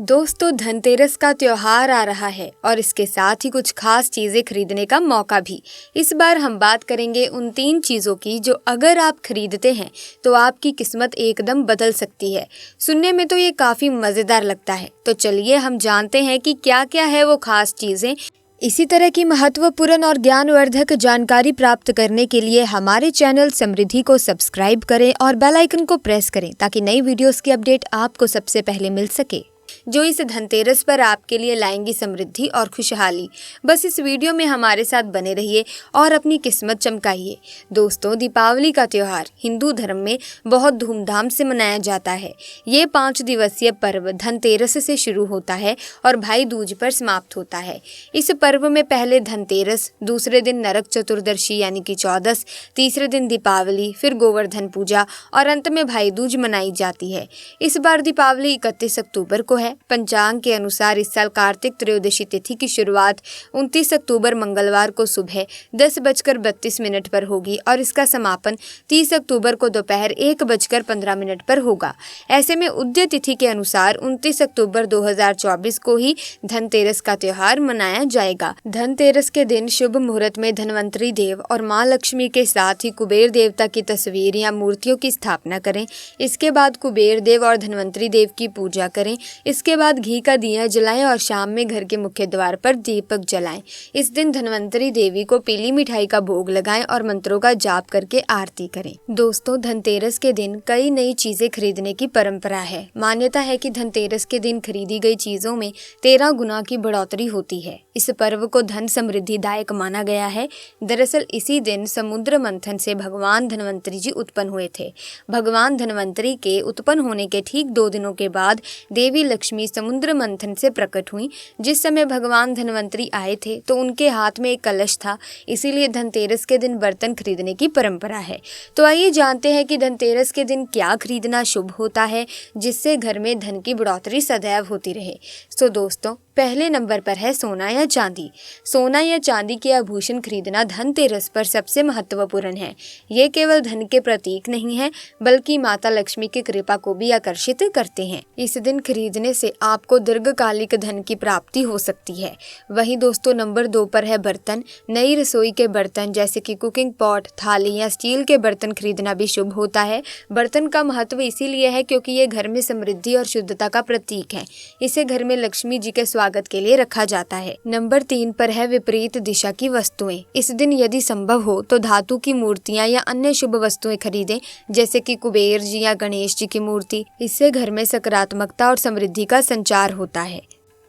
दोस्तों, धनतेरस का त्योहार आ रहा है और इसके साथ ही कुछ खास चीजें खरीदने का मौका भी। इस बार हम बात करेंगे उन 3 चीजों की जो अगर आप खरीदते हैं तो आपकी किस्मत एकदम बदल सकती है। सुनने में तो ये काफी मजेदार लगता है, तो चलिए हम जानते हैं कि क्या क्या है वो खास चीजें। इसी तरह की महत्वपूर्ण और ज्ञानवर्धक जानकारी प्राप्त करने के लिए हमारे चैनल समृद्धि को सब्सक्राइब करें और बेल आइकन को प्रेस करें ताकि नई वीडियोस की अपडेट आपको सबसे पहले मिल सके, जो इस धनतेरस पर आपके लिए लाएंगी समृद्धि और खुशहाली। बस इस वीडियो में हमारे साथ बने रहिए और अपनी किस्मत चमकाइए। दोस्तों, दीपावली का त्योहार हिंदू धर्म में बहुत धूमधाम से मनाया जाता है। ये 5 दिवसीय पर्व धनतेरस से शुरू होता है और भाई दूज पर समाप्त होता है। इस पर्व में पहले धनतेरस, दूसरे दिन नरक चतुर्दशी यानी कि चौदस, तीसरे दिन दीपावली, फिर गोवर्धन पूजा और अंत में भाई दूज मनाई जाती है। इस बार दीपावली 31 अक्टूबर को है। पंचांग के अनुसार इस साल कार्तिक त्रयोदशी तिथि की शुरुआत 29 अक्टूबर मंगलवार को सुबह 10:32 पर होगी और इसका समापन 30 अक्टूबर को दोपहर 1:15 पर होगा। ऐसे में उदय तिथि के अनुसार 29 अक्टूबर 2024 को ही धनतेरस का त्योहार मनाया जाएगा। धनतेरस के दिन शुभ मुहूर्त में धनवंतरी देव और माँ लक्ष्मी के साथ ही कुबेर देवता की तस्वीर या मूर्तियों की स्थापना करें। इसके बाद कुबेर देव और धनवंतरी देव की पूजा करें। इसके बाद घी का दिया जलाएं और शाम में घर के मुख्य द्वार पर दीपक जलाएं। इस दिन धनवंतरी देवी को पीली मिठाई का भोग लगाएं और मंत्रों का जाप करके आरती करें। दोस्तों, धनतेरस के दिन कई नई चीजें खरीदने की परंपरा है। मान्यता है कि धनतेरस के दिन खरीदी गई चीजों में 13 गुना की बढ़ोतरी होती है। इस पर्व को धन समृद्धिदायक माना गया है। दरअसल इसी दिन समुद्र मंथन से भगवान धनवंतरी जी उत्पन्न हुए थे। भगवान धनवंतरी के उत्पन्न होने के ठीक 2 दिनों के बाद देवी लक्ष्मी समुद्र मंथन से प्रकट हुई। जिस समय भगवान धनवंतरी आए थे तो उनके हाथ में एक कलश था, इसीलिए धनतेरस के दिन बर्तन खरीदने की परंपरा है। तो आइए जानते हैं कि धनतेरस के दिन क्या खरीदना शुभ होता है जिससे घर में धन की बढ़ोतरी सदैव होती रहे। तो दोस्तों, पहले नंबर पर है सोना या चांदी। सोना या चांदी के आभूषण खरीदना धनतेरस पर सबसे महत्वपूर्ण है। ये केवल धन के प्रतीक नहीं है बल्कि माता लक्ष्मी की कृपा को भी आकर्षित करते हैं। इस दिन खरीदने से आपको दीर्घकालिक धन की प्राप्ति हो सकती है। वहीं दोस्तों, नंबर 2 पर है बर्तन। नई रसोई के बर्तन जैसे कि कुकिंग पॉट, थाली या स्टील के बर्तन खरीदना भी शुभ होता है। बर्तन का महत्व इसीलिए है क्योंकि ये घर में समृद्धि और शुद्धता का प्रतीक है। इसे घर में लक्ष्मी जी के स्वागत के लिए रखा जाता है। नंबर 3 पर है विपरीत दिशा की वस्तुएं। इस दिन यदि संभव हो तो धातु की मूर्तियां या अन्य शुभ वस्तुएं खरीदें, जैसे कि कुबेर जी या गणेश जी की मूर्ति। इससे घर में सकारात्मकता और समृद्धि का संचार होता है।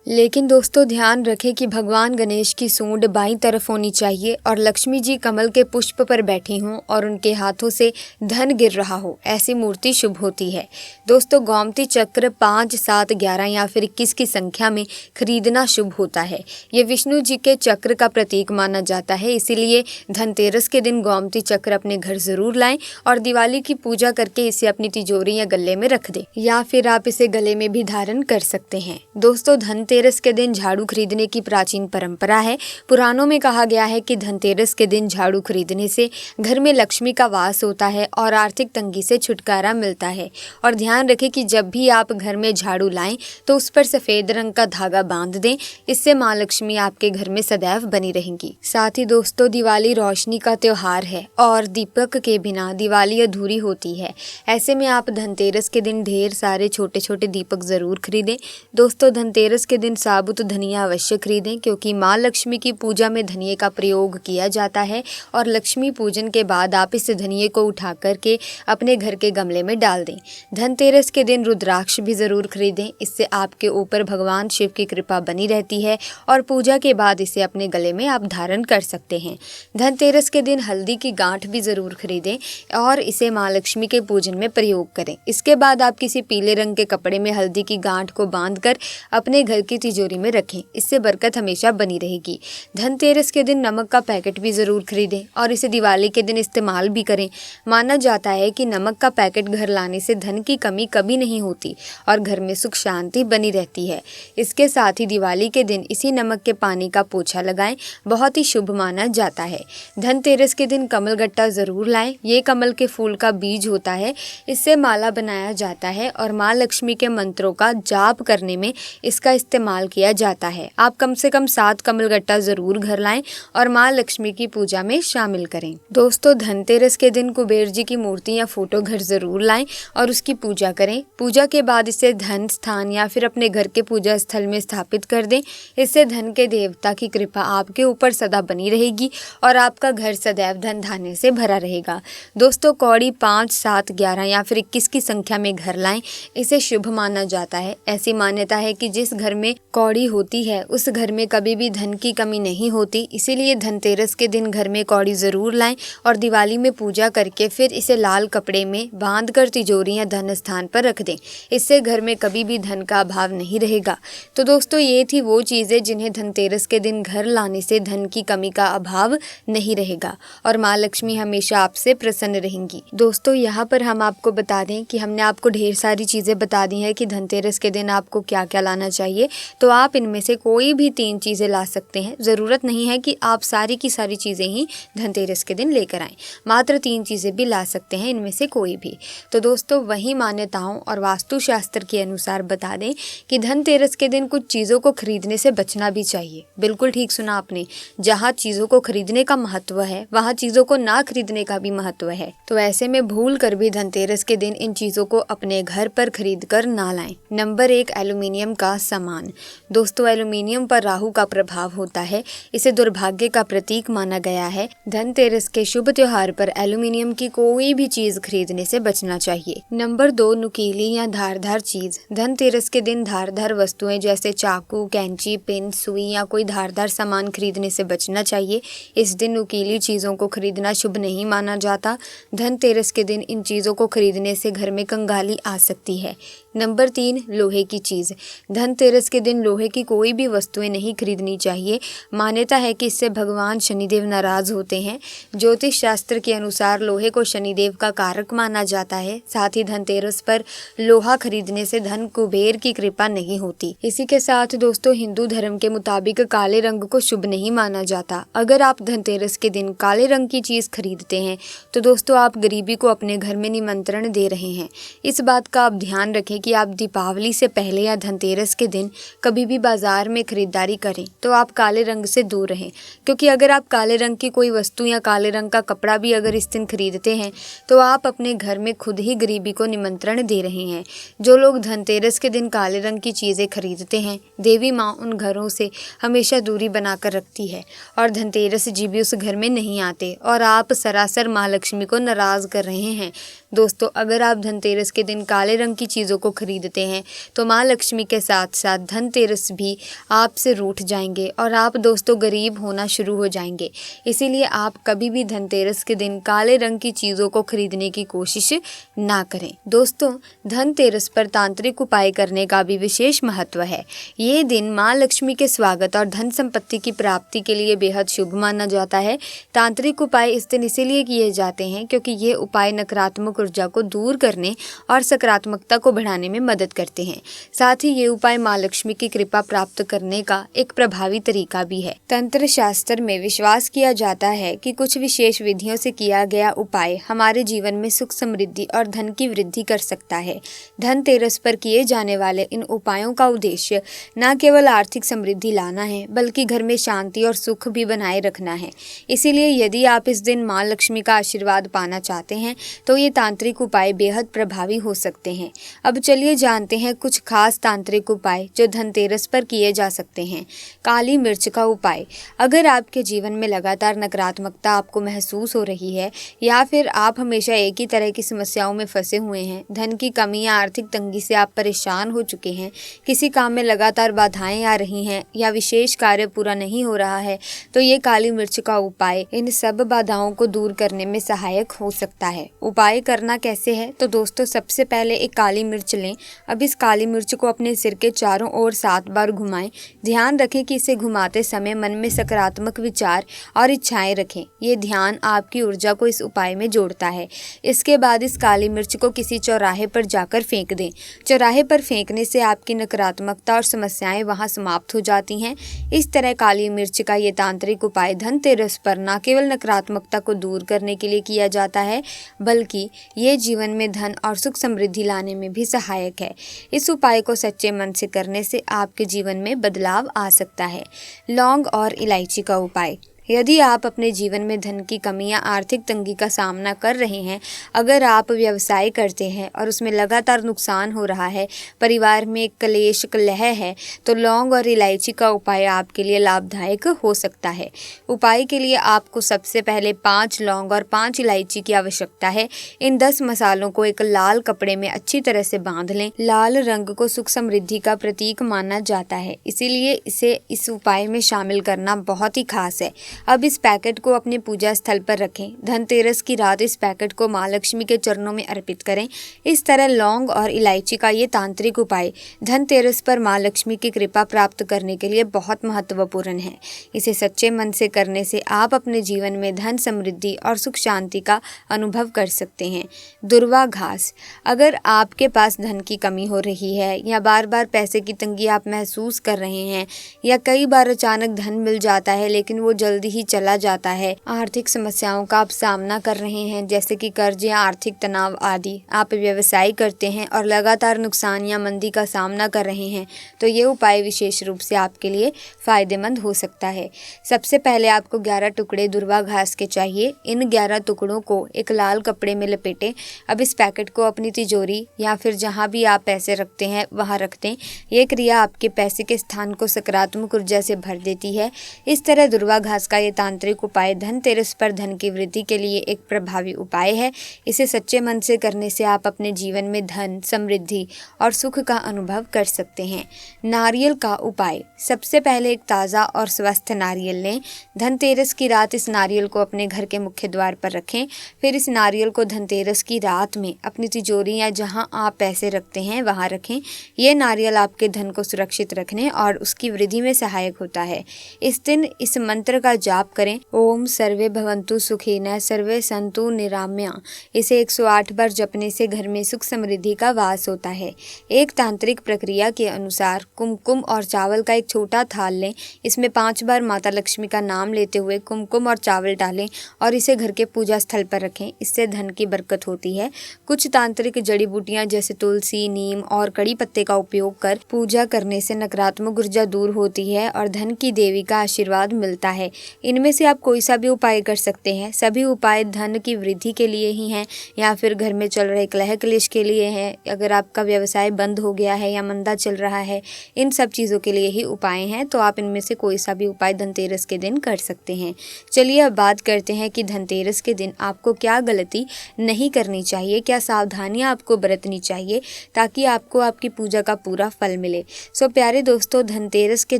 लेकिन दोस्तों, ध्यान रखें कि भगवान गणेश की सूंड बाईं तरफ होनी चाहिए और लक्ष्मी जी कमल के पुष्प पर बैठी हों और उनके हाथों से धन गिर रहा हो, ऐसी मूर्ति शुभ होती है। दोस्तों, गोमती चक्र 5, 7, 11 या फिर 21 की संख्या में खरीदना शुभ होता है। ये विष्णु जी के चक्र का प्रतीक माना जाता है, इसीलिए धनतेरस के दिन गोमती चक्र अपने घर जरूर लाएं और दिवाली की पूजा करके इसे अपनी तिजोरी या गले में रख दें, या फिर आप इसे गले में भी धारण कर सकते हैं। दोस्तों, धनतेरस के दिन झाड़ू खरीदने की प्राचीन परंपरा है। पुराणों में कहा गया है कि धनतेरस के दिन झाड़ू खरीदने से घर में लक्ष्मी का वास होता है और आर्थिक तंगी से छुटकारा मिलता है। और ध्यान रखें कि जब भी आप घर में झाड़ू लाएं तो उस पर सफेद रंग का धागा बांध दें। इससे माँ लक्ष्मी आपके घर में सदैव बनी रहेंगी। साथ ही दोस्तों, दिवाली रोशनी का त्योहार है और दीपक के बिना दिवाली अधूरी होती है। ऐसे में आप धनतेरस के दिन ढेर सारे छोटे छोटे दीपक जरूर खरीदें। दोस्तों, धनतेरस के दिन साबुत धनिया अवश्य खरीदें क्योंकि माँ लक्ष्मी की पूजा में धनिये का प्रयोग किया जाता है और लक्ष्मी पूजन के बाद आप इस धनिये को उठा करके अपने घर के गमले में डाल दें। धनतेरस के दिन रुद्राक्ष भी जरूर खरीदें। इससे आपके ऊपर भगवान शिव की कृपा बनी रहती है और पूजा के बाद इसे अपने गले में आप धारण कर सकते हैं। धनतेरस के दिन हल्दी की गांठ भी जरूर खरीदें और इसे माँ लक्ष्मी के पूजन में प्रयोग करें। इसके बाद आप किसी पीले रंग के कपड़े में हल्दी की गांठ को बांधकर अपने घर की तिजोरी में रखें, इससे बरकत हमेशा बनी रहेगी। धनतेरस के दिन नमक का पैकेट भी ज़रूर खरीदें और इसे दिवाली के दिन इस्तेमाल भी करें। माना जाता है कि नमक का पैकेट घर लाने से धन की कमी कभी नहीं होती और घर में सुख शांति बनी रहती है। इसके साथ ही दिवाली के दिन इसी नमक के पानी का पोछा लगाएं, बहुत ही शुभ माना जाता है। धनतेरस के दिन कमल गट्टा ज़रूर लाएं। ये कमल के फूल का बीज होता है, इससे माला बनाया जाता है और माँ लक्ष्मी के मंत्रों का जाप करने में इसका इस्तेमाल किया जाता है। आप कम से कम 7 कमल गट्टा ज़रूर घर लाएं और माँ लक्ष्मी की पूजा में शामिल करें। दोस्तों, धनतेरस के दिन कुबेर जी की मूर्ति या फोटो घर ज़रूर लाएं और उसकी पूजा करें। पूजा के बाद इसे धन स्थान या फिर अपने घर के पूजा स्थल में स्थापित कर दें। इससे धन के देवता की कृपा आपके ऊपर सदा बनी रहेगी और आपका घर सदैव धन धान्य से भरा रहेगा। दोस्तों, कौड़ी 5, 7, 11 या फिर 21 की संख्या में घर लाएं। इसे शुभ माना जाता है। ऐसी मान्यता है कि जिस घर में कौड़ी होती है उस घर में कभी भी धन की कमी नहीं होती। इसीलिए धनतेरस के दिन घर में कौड़ी ज़रूर लाएं और दिवाली में पूजा करके फिर इसे लाल कपड़े में बांधकर तिजोरी या धन स्थान पर रख दें। इससे घर में कभी भी धन का अभाव नहीं रहेगा। तो दोस्तों, ये थी वो चीज़ें जिन्हें धनतेरस के दिन घर लाने से धन की कमी का अभाव नहीं रहेगा और माँ लक्ष्मी हमेशा आपसे प्रसन्न रहेंगी। दोस्तों, यहाँ पर हम आपको बता दें कि हमने आपको ढेर सारी चीज़ें बता दी हैं कि धनतेरस के दिन आपको क्या क्या लाना चाहिए। तो आप इनमें से कोई भी 3 चीज़ें ला सकते हैं। ज़रूरत नहीं है कि आप सारी की सारी चीज़ें ही धनतेरस के दिन लेकर आएँ। मात्र 3 चीज़ें भी ला सकते हैं, इनमें से कोई भी। तो दोस्तों, वही मान्यताओं और वास्तुशास्त्र के अनुसार बता दें कि धनतेरस के दिन कुछ चीज़ों को खरीदने से बचना भी चाहिए। बिल्कुल ठीक सुना आपने। जहाँ चीज़ों को खरीदने का महत्व है वहाँ चीज़ों को ना खरीदने का भी महत्व है। तो ऐसे में भूल कर भी धनतेरस के दिन इन चीज़ों को अपने घर पर खरीद कर ना लाएं। नंबर 1, एल्यूमिनियम का सामान। दोस्तों, एल्यूमिनियम पर राहु का प्रभाव होता है। इसे दुर्भाग्य का प्रतीक माना गया है। धनतेरस के शुभ त्योहार पर एल्यूमिनियम की कोई भी चीज़ खरीदने से बचना चाहिए। नंबर 2, नुकीली या धारदार चीज़। धनतेरस के दिन धारदार वस्तुएं जैसे चाकू, कैंची, पिन, सुई या कोई धारदार सामान खरीदने से बचना चाहिए। इस दिन नुकीली चीज़ों को खरीदना शुभ नहीं माना जाता। धनतेरस के दिन इन चीज़ों को खरीदने से घर में कंगाली आ सकती है। नंबर 3, लोहे की चीज़। धनतेरस के दिन लोहे की कोई भी वस्तुएं नहीं खरीदनी चाहिए। मान्यता है कि इससे भगवान शनिदेव नाराज होते हैं। ज्योतिष शास्त्र के अनुसार लोहे को शनिदेव का कारक माना जाता है। साथ ही धनतेरस पर लोहा खरीदने से धन कुबेर की कृपा नहीं होती। इसी के साथ दोस्तों, हिंदू धर्म के मुताबिक काले रंग को शुभ नहीं माना जाता। अगर आप धनतेरस के दिन काले रंग की चीज़ खरीदते हैं तो दोस्तों, आप गरीबी को अपने घर में निमंत्रण दे रहे हैं। इस बात का आप ध्यान रखें कि आप दीपावली से पहले या धनतेरस के दिन कभी भी बाजार में खरीदारी करें तो आप काले रंग से दूर रहें, क्योंकि अगर आप काले रंग की कोई वस्तु या काले रंग का कपड़ा भी अगर इस दिन खरीदते हैं तो आप अपने घर में खुद ही गरीबी को निमंत्रण दे रहे हैं। जो लोग धनतेरस के दिन काले रंग की चीज़ें खरीदते हैं, देवी माँ उन घरों से हमेशा दूरी बनाकर रखती है और धनतेरस जी भी उस घर में नहीं आते और आप सरासर माँ लक्ष्मी को नाराज़ कर रहे हैं। दोस्तों, अगर आप धनतेरस के दिन काले रंग की चीज़ों को खरीदते हैं तो माँ लक्ष्मी के साथ साथ धनतेरस भी आपसे रूठ जाएंगे और आप दोस्तों गरीब होना शुरू हो जाएंगे। इसीलिए आप कभी भी धनतेरस के दिन काले रंग की चीज़ों को खरीदने की कोशिश ना करें। दोस्तों, धनतेरस पर तांत्रिक उपाय करने का भी विशेष महत्व है। ये दिन माँ लक्ष्मी के स्वागत और धन संपत्ति की प्राप्ति के लिए बेहद शुभ माना जाता है। तांत्रिक उपाय इस दिन इसीलिए किए जाते हैं क्योंकि ये उपाय नकारात्मक ऊर्जा को दूर करने और सकारात्मकता को बढ़ाने में मदद करते हैं। साथ ही ये उपाय माँ लक्ष्मी की कृपा प्राप्त करने का एक प्रभावी तरीका भी है। तंत्र शास्त्र में विश्वास किया जाता है कि कुछ विशेष विधियों से किया गया उपाय हमारे जीवन में सुख, समृद्धि और धन की वृद्धि कर सकता है। धनतेरस पर किए जाने वाले इन उपायों का उद्देश्य न केवल आर्थिक समृद्धि लाना है बल्कि घर में शांति और सुख भी बनाए रखना है। इसीलिए यदि आप इस दिन माँ लक्ष्मी का आशीर्वाद पाना चाहते हैं तो ये तांत्रिक उपाय बेहद प्रभावी हो सकते हैं। अब चलिए जानते हैं कुछ खास तांत्रिक उपाय जो धनतेरस पर किए जा सकते हैं। काली मिर्च का उपाय। अगर आपके जीवन में लगातार नकारात्मकता आपको महसूस हो रही है या फिर आप हमेशा एक ही तरह की समस्याओं में फंसे हुए हैं, धन की कमी या आर्थिक तंगी से आप परेशान हो चुके हैं, किसी काम में लगातार बाधाएं आ रही हैं या विशेष कार्य पूरा नहीं हो रहा है, तो ये काली मिर्च का उपाय इन सब बाधाओं को दूर करने में सहायक हो सकता है। उपाय करने करना कैसे है, तो दोस्तों सबसे पहले एक काली मिर्च लें। अब इस काली मिर्च को अपने सिर के चारों ओर 7 बार घुमाएं। ध्यान रखें कि इसे घुमाते समय मन में सकारात्मक विचार और इच्छाएं रखें। ये ध्यान आपकी ऊर्जा को इस उपाय में जोड़ता है। इसके बाद इस काली मिर्च को किसी चौराहे पर जाकर फेंक दें। चौराहे पर फेंकने से आपकी नकारात्मकता और समस्याएं वहां समाप्त हो जाती हैं। इस तरह काली मिर्च का ये तांत्रिक उपाय धनतेरस पर न केवल नकारात्मकता को दूर करने के लिए किया जाता है, बल्कि ये जीवन में धन और सुख समृद्धि लाने में भी सहायक है। इस उपाय को सच्चे मन से करने से आपके जीवन में बदलाव आ सकता है। लौंग और इलायची का उपाय। यदि आप अपने जीवन में धन की कमी या आर्थिक तंगी का सामना कर रहे हैं, अगर आप व्यवसाय करते हैं और उसमें लगातार नुकसान हो रहा है, परिवार में कलेश कलह है, तो लौंग और इलायची का उपाय आपके लिए लाभदायक हो सकता है। उपाय के लिए आपको सबसे पहले 5 लौंग और 5 इलायची की आवश्यकता है। इन 10 मसालों को एक लाल कपड़े में अच्छी तरह से बांध लें। लाल रंग को सुख समृद्धि का प्रतीक माना जाता है, इसीलिए इसे इस उपाय में शामिल करना बहुत ही खास है। अब इस पैकेट को अपने पूजा स्थल पर रखें। धनतेरस की रात इस पैकेट को माँ लक्ष्मी के चरणों में अर्पित करें। इस तरह लौंग और इलायची का ये तांत्रिक उपाय धनतेरस पर माँ लक्ष्मी की कृपा प्राप्त करने के लिए बहुत महत्वपूर्ण है। इसे सच्चे मन से करने से आप अपने जीवन में धन समृद्धि और सुख शांति का अनुभव कर सकते हैं। दुर्वा घास। अगर आपके पास धन की कमी हो रही है या बार बार पैसे की तंगी आप महसूस कर रहे हैं, या कई बार अचानक धन मिल जाता है लेकिन वो जल्दी ही चला जाता है, आर्थिक समस्याओं का आप सामना कर रहे हैं जैसे कि कर्ज या आर्थिक तनाव आदि, आप व्यवसाय करते हैं और लगातार नुकसान या मंदी का सामना कर रहे हैं, तो ये उपाय विशेष रूप से आपके लिए फायदेमंद हो सकता है। सबसे पहले आपको 11 टुकड़े दुर्वा घास के चाहिए। इन 11 टुकड़ों को एक लाल कपड़े में लपेटें। अब इस पैकेट को अपनी तिजोरी या फिर जहाँ भी आप पैसे रखते हैं वहाँ रख दें। ये क्रिया आपके पैसे के स्थान को सकारात्मक ऊर्जा से भर देती है। इस तरह दुर्वा घास का ये तांत्रिक उपाय धनतेरस पर धन की वृद्धि के लिए एक प्रभावी उपाय है। इसे सच्चे मन से करने से आप अपने जीवन में धन, समृद्धि और सुख का अनुभव कर सकते हैं। नारियल का उपाय। सबसे पहले एक ताज़ा और स्वस्थ नारियल लें। धनतेरस की रात इस नारियल को अपने घर के मुख्य द्वार पर रखें। फिर इस नारियल को धनतेरस की रात में अपनी तिजोरी या जहां आप पैसे रखते हैं वहां रखें। यह नारियल आपके धन को सुरक्षित रखने और उसकी वृद्धि में सहायक होता है। इस दिन इस मंत्र का जाप करें। ओम सर्वे भवन्तु सुखिनः सर्वे सन्तु निरामया। इसे 108 बार जपने से घर में सुख समृद्धि का वास होता है। एक तांत्रिक प्रक्रिया के अनुसार कुमकुम और चावल का एक छोटा थाल लें। इसमें 5 बार माता लक्ष्मी का नाम लेते हुए कुमकुम और चावल डालें और इसे घर के पूजा स्थल पर रखें। इससे धन की बरकत होती है। कुछ तांत्रिक जड़ी बूटियां जैसे तुलसी, नीम और कड़ी पत्ते का उपयोग कर पूजा करने से नकारात्मक ऊर्जा दूर होती है और धन की देवी का आशीर्वाद मिलता है। इनमें से आप कोई सा भी उपाय कर सकते हैं। सभी उपाय धन की वृद्धि के लिए ही हैं या फिर घर में चल रहे कलह क्लेश के लिए हैं। अगर आपका व्यवसाय बंद हो गया है या मंदा चल रहा है, इन सब चीज़ों के लिए ही उपाय हैं। तो आप इनमें से कोई सा भी उपाय धनतेरस के दिन कर सकते हैं। चलिए अब बात करते हैं कि धनतेरस के दिन आपको क्या गलती नहीं करनी चाहिए, क्या सावधानियाँ आपको बरतनी चाहिए ताकि आपको आपकी पूजा का पूरा फल मिले। सो प्यारे दोस्तों, धनतेरस के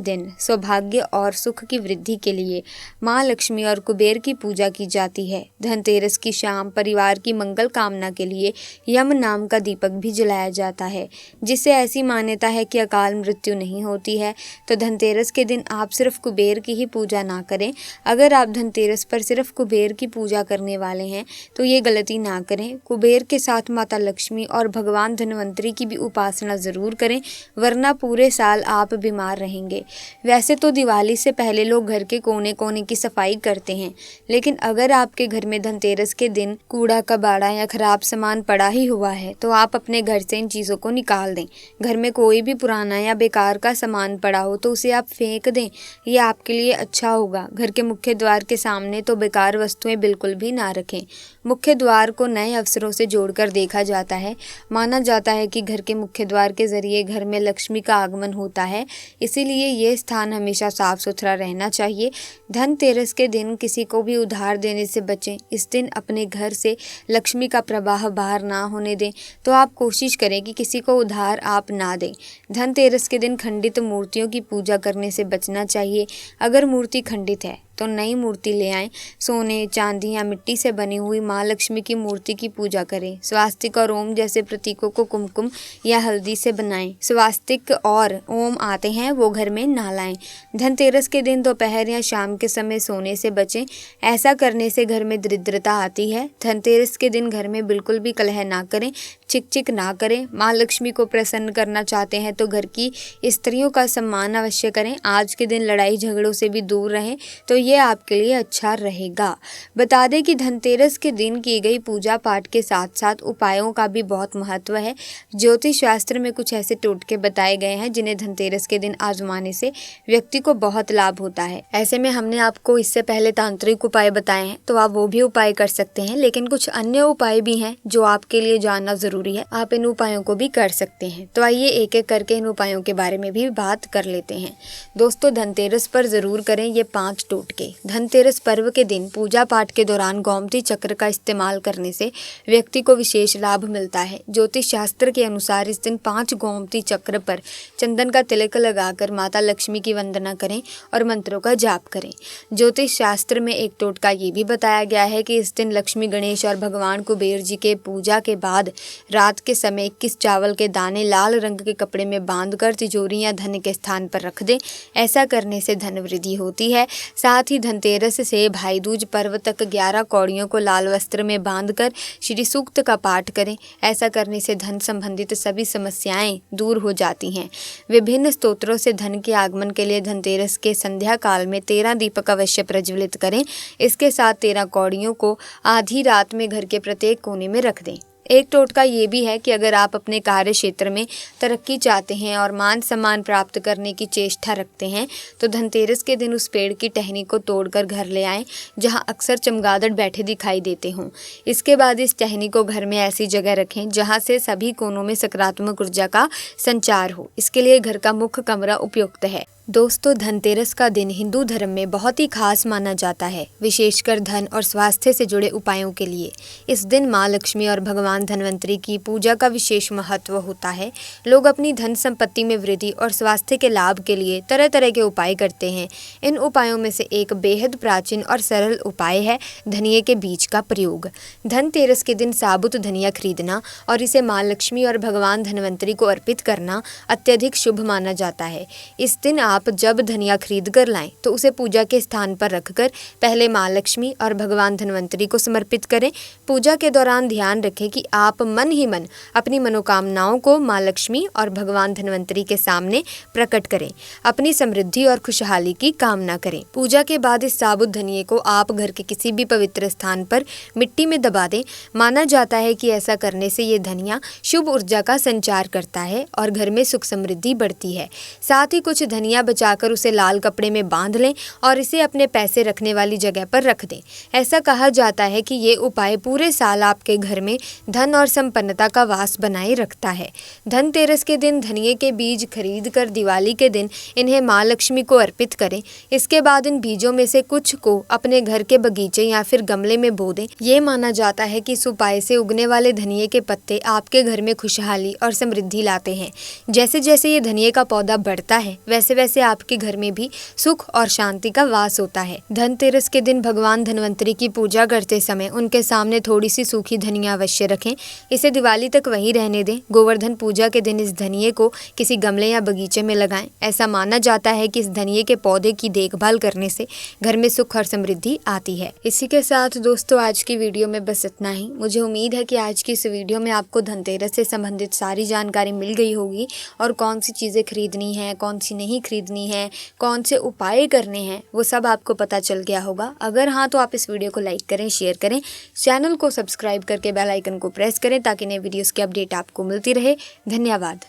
दिन सौभाग्य और सुख की वृद्धि के लिए माँ लक्ष्मी और कुबेर की पूजा की जाती है। धनतेरस की शाम परिवार की मंगल कामना के लिए यम नाम का दीपक भी जलाया जाता है, जिससे ऐसी मान्यता है कि अकाल मृत्यु नहीं होती है। तो धनतेरस के दिन आप सिर्फ कुबेर की ही पूजा ना करें। अगर आप धनतेरस पर सिर्फ कुबेर की पूजा करने वाले हैं तो ये गलती ना करें। कुबेर के साथ माता लक्ष्मी और भगवान धन्वंतरी की भी उपासना ज़रूर करें, वरना पूरे साल आप बीमार रहेंगे। वैसे तो दिवाली से पहले लोग घर के कोने कोने की सफाई करते हैं, लेकिन अगर आपके घर में धनतेरस के दिन कूड़ा कबाड़ा या खराब सामान पड़ा ही हुआ है तो आप अपने घर से इन चीज़ों को निकाल दें। घर में कोई भी पुराना या बेकार का सामान पड़ा हो तो उसे आप फेंक दें, ये आपके लिए अच्छा होगा। घर के मुख्य द्वार के सामने तो बेकार वस्तुएं बिल्कुल भी ना रखें। मुख्य द्वार को नए अवसरों से जोड़कर देखा जाता है। माना जाता है कि घर के मुख्य द्वार के जरिए घर में लक्ष्मी का आगमन होता है, इसीलिए ये स्थान हमेशा साफ सुथरा रहना चाहिए। धनतेरस के दिन किसी को भी उधार देने से बचें। इस दिन अपने घर से लक्ष्मी का प्रवाह बाहर ना होने दें। तो आप कोशिश करें कि किसी को उधार आप ना दें। धनतेरस के दिन खंडित मूर्तियों की पूजा करने से बचना चाहिए। अगर मूर्ति खंडित है तो नई मूर्ति ले आएं। सोने, चांदी या मिट्टी से बनी हुई माँ लक्ष्मी की मूर्ति की पूजा करें। स्वास्तिक और ओम जैसे प्रतीकों को कुमकुम या हल्दी से बनाएं। स्वास्तिक और ओम आते हैं वो घर में ना लाएं। धनतेरस के दिन दोपहर या शाम के समय सोने से बचें। ऐसा करने से घर में दरिद्रता आती है। धनतेरस के दिन घर में बिल्कुल भी कलह ना करें, चिक चिक ना करें। माँ लक्ष्मी को प्रसन्न करना चाहते हैं तो घर की स्त्रियों का सम्मान अवश्य करें। आज के दिन लड़ाई झगड़ों से भी दूर रहें तो ये आपके लिए अच्छा रहेगा। बता दें कि धनतेरस के दिन की गई पूजा पाठ के साथ साथ उपायों का भी बहुत महत्व है। ज्योतिष शास्त्र में कुछ ऐसे टोटके बताए गए हैं जिन्हें धनतेरस के दिन आजमाने से व्यक्ति को बहुत लाभ होता है। ऐसे में हमने आपको इससे पहले तांत्रिक उपाय बताए हैं तो आप वो भी उपाय कर सकते हैं, लेकिन कुछ अन्य उपाय भी हैं जो आपके लिए जानना जरूरी है। आप इन उपायों को भी कर सकते हैं। तो आइए एक एक करके इन उपायों के बारे में भी बात कर लेते हैं। दोस्तों, धनतेरस पर जरूर करें ये 5 टोटके। धनतेरस पर्व के दिन पूजा पाठ के दौरान गोमती चक्र का इस्तेमाल करने से व्यक्ति को विशेष लाभ मिलता है। ज्योतिष शास्त्र के अनुसार इस दिन 5 गोमती चक्र पर चंदन का तिलक लगाकर माता लक्ष्मी की वंदना करें और मंत्रों का जाप करें। ज्योतिष शास्त्र में एक टोटका ये भी बताया गया है कि इस दिन लक्ष्मी, गणेश और भगवान कुबेर जी के पूजा के बाद रात के समय 21 चावल के दाने लाल रंग के कपड़े में बांधकर तिजोरी या धन के स्थान पर रख दें। ऐसा करने से धन वृद्धि होती है। साथ ही धनतेरस से भाई दूज पर्व तक 11 कौड़ियों को लाल वस्त्र में बांधकर श्री सूक्त का पाठ करें। ऐसा करने से धन संबंधित सभी समस्याएं दूर हो जाती हैं। विभिन्न स्तोत्रों से धन के आगमन के लिए धनतेरस के संध्या काल में 13 दीपक अवश्य प्रज्वलित करें। इसके साथ 13 कौड़ियों को आधी रात में घर के प्रत्येक कोने में रख दें। एक टोटका ये भी है कि अगर आप अपने कार्य क्षेत्र में तरक्की चाहते हैं और मान सम्मान प्राप्त करने की चेष्टा रखते हैं तो धनतेरस के दिन उस पेड़ की टहनी को तोड़कर घर ले आएं जहां अक्सर चमगादड़ बैठे दिखाई देते हों। इसके बाद इस टहनी को घर में ऐसी जगह रखें जहां से सभी कोनों में सकारात्मक ऊर्जा का संचार हो। इसके लिए घर का मुख्य कमरा उपयुक्त है। दोस्तों, धनतेरस का दिन हिंदू धर्म में बहुत ही खास माना जाता है, विशेषकर धन और स्वास्थ्य से जुड़े उपायों के लिए। इस दिन माँ लक्ष्मी और भगवान धनवंतरी की पूजा का विशेष महत्व होता है। लोग अपनी धन संपत्ति में वृद्धि और स्वास्थ्य के लाभ के लिए तरह तरह के उपाय करते हैं। इन उपायों में से एक बेहद प्राचीन और सरल उपाय है धनिये के बीज का प्रयोग। धनतेरस के दिन साबुत धनिया खरीदना और इसे माँ लक्ष्मी और भगवान धनवंतरी को अर्पित करना अत्यधिक शुभ माना जाता है। इस दिन आप जब धनिया खरीद कर लाएं तो उसे पूजा के स्थान पर रखकर पहले माँ लक्ष्मी और भगवान धनवंतरी को समर्पित करें। पूजा के दौरान ध्यान रखें कि आप मन ही मन अपनी मनोकामनाओं को माँ लक्ष्मी और भगवान धनवंतरी के सामने प्रकट करें। अपनी समृद्धि और खुशहाली की कामना करें। पूजा के बाद इस साबुत धनिये को आप घर के किसी भी पवित्र स्थान पर मिट्टी में दबा दें। माना जाता है कि ऐसा करने से ये धनिया शुभ ऊर्जा का संचार करता है और घर में सुख समृद्धि बढ़ती है। साथ ही कुछ धनिया बचाकर उसे लाल कपड़े में बांध लें और इसे अपने पैसे रखने वाली जगह पर रख दें। ऐसा कहा जाता है कि ये उपाय पूरे साल आपके घर में धन और संपन्नता का वास बनाए रखता है। धनतेरस के दिन धनिये के बीज खरीद कर दिवाली के दिन इन्हें माँ लक्ष्मी को अर्पित करें। इसके बाद इन बीजों में से कुछ को अपने घर के बगीचे या फिर गमले में बो दें। ये माना जाता है कि इस उपाय से उगने वाले धनिये के पत्ते आपके घर में खुशहाली और समृद्धि लाते हैं। जैसे जैसे ये धनिये का पौधा बढ़ता है वैसे वैसे आपके घर में भी सुख और शांति का वास होता है। धनतेरस के दिन भगवान धनवंतरी की पूजा करते समय उनके सामने थोड़ी सी सूखी धनिया अवश्य रखें। इसे दिवाली तक वहीं रहने दें। गोवर्धन पूजा के दिन इस धनिये को किसी गमले या बगीचे में लगाएं। ऐसा माना जाता है कि इस धनिये के पौधे की देखभाल करने से घर में सुख और समृद्धि आती है। इसी के साथ दोस्तों, आज की वीडियो में बस इतना ही। मुझे उम्मीद है कि आज की इस वीडियो में आपको धनतेरस से संबंधित सारी जानकारी मिल गई होगी और कौन सी चीज़ें खरीदनी है, कौन सी नहीं खरीदनी है, कौन से उपाय करने हैं, वो सब आपको पता चल गया होगा। अगर हाँ तो आप इस वीडियो को लाइक करें, शेयर करें, चैनल को सब्सक्राइब करके बेल आइकन को प्रेस करें ताकि नए वीडियोस की अपडेट आपको मिलती रहे। धन्यवाद।